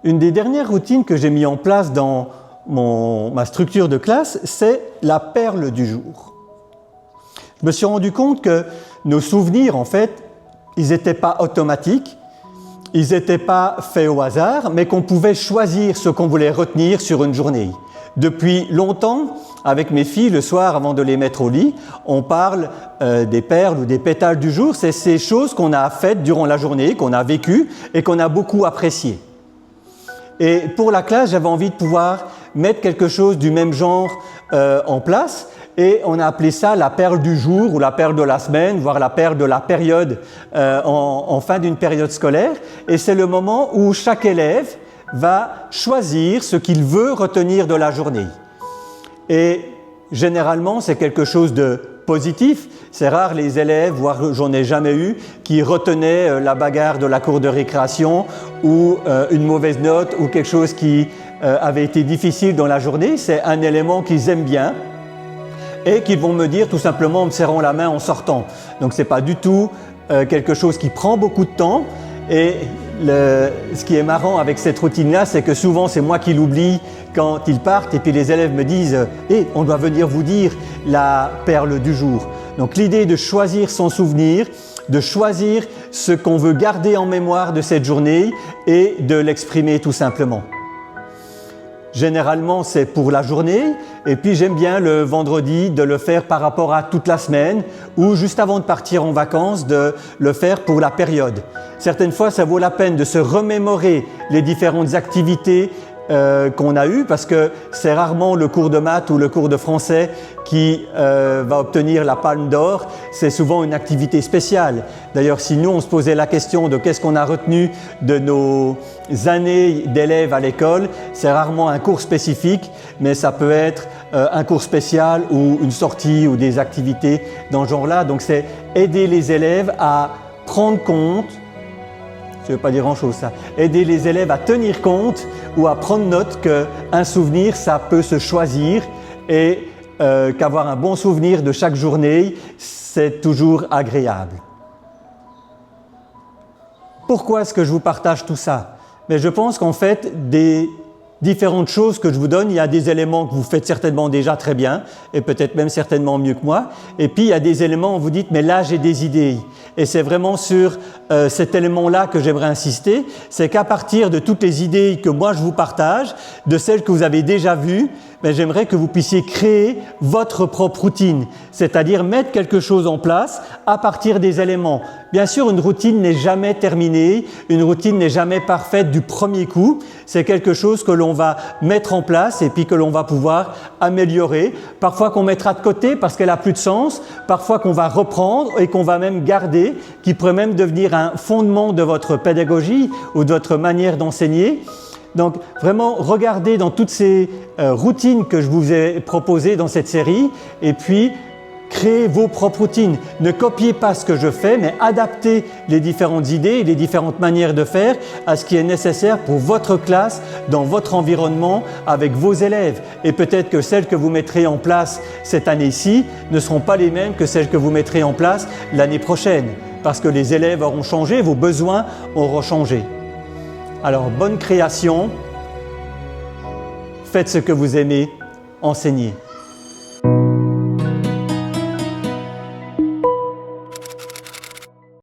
Une des dernières routines que j'ai mis en place dans ma structure de classe, c'est la perle du jour. Je me suis rendu compte que nos souvenirs, en fait, ils n'étaient pas automatiques, ils n'étaient pas faits au hasard, mais qu'on pouvait choisir ce qu'on voulait retenir sur une journée. Depuis longtemps, avec mes filles, le soir, avant de les mettre au lit, on parle des perles ou des pétales du jour. C'est ces choses qu'on a faites durant la journée, qu'on a vécues et qu'on a beaucoup appréciées. Et pour la classe, j'avais envie de pouvoir mettre quelque chose du même genre en place. Et on a appelé ça la perle du jour ou la perle de la semaine, voire la perle de la période en fin d'une période scolaire. Et c'est le moment où chaque élève va choisir ce qu'il veut retenir de la journée. Et généralement, c'est quelque chose de positif. C'est rare les élèves, voire j'en ai jamais eu, qui retenaient la bagarre de la cour de récréation ou une mauvaise note ou quelque chose qui avait été difficile dans la journée. C'est un élément qu'ils aiment bien et qu'ils vont me dire tout simplement en me serrant la main en sortant. Donc c'est pas du tout quelque chose qui prend beaucoup de temps. Et ce qui est marrant avec cette routine-là, c'est que souvent c'est moi qui l'oublie quand ils partent et puis les élèves me disent « Eh, on doit venir vous dire la perle du jour ». Donc l'idée de choisir son souvenir, de choisir ce qu'on veut garder en mémoire de cette journée et de l'exprimer tout simplement. Généralement, c'est pour la journée et puis j'aime bien le vendredi de le faire par rapport à toute la semaine ou juste avant de partir en vacances de le faire pour la période. Certaines fois, ça vaut la peine de se remémorer les différentes activités qu'on a eues parce que c'est rarement le cours de maths ou le cours de français qui va obtenir la palme d'or, c'est souvent une activité spéciale. D'ailleurs, si nous on se posait la question de qu'est-ce qu'on a retenu de nos années d'élèves à l'école, c'est rarement un cours spécifique, mais ça peut être un cours spécial ou une sortie ou des activités dans ce genre-là. Donc c'est aider les élèves à prendre compte. Ça ne veut pas dire grand-chose ça. Aider les élèves à tenir compte ou à prendre note qu'un souvenir, ça peut se choisir et qu'avoir un bon souvenir de chaque journée, c'est toujours agréable. Pourquoi est-ce que je vous partage tout ça? Mais je pense qu'en fait, des différentes choses que je vous donne, il y a des éléments que vous faites certainement déjà très bien et peut-être même certainement mieux que moi. Et puis il y a des éléments où vous dites mais là j'ai des idées. Et c'est vraiment sur cet élément-là que j'aimerais insister, c'est qu'à partir de toutes les idées que moi je vous partage, de celles que vous avez déjà vues, mais j'aimerais que vous puissiez créer votre propre routine, c'est-à-dire mettre quelque chose en place à partir des éléments. Bien sûr, une routine n'est jamais terminée, une routine n'est jamais parfaite du premier coup, c'est quelque chose que l'on va mettre en place et puis que l'on va pouvoir améliorer, parfois qu'on mettra de côté parce qu'elle n'a plus de sens, parfois qu'on va reprendre et qu'on va même garder, qui pourrait même devenir un fondement de votre pédagogie ou de votre manière d'enseigner. Donc vraiment, regardez dans toutes ces routines que je vous ai proposées dans cette série et puis créez vos propres routines. Ne copiez pas ce que je fais, mais adaptez les différentes idées et les différentes manières de faire à ce qui est nécessaire pour votre classe, dans votre environnement, avec vos élèves. Et peut-être que celles que vous mettrez en place cette année-ci ne seront pas les mêmes que celles que vous mettrez en place l'année prochaine, parce que les élèves auront changé, vos besoins auront changé. Alors, bonne création, faites ce que vous aimez, enseignez.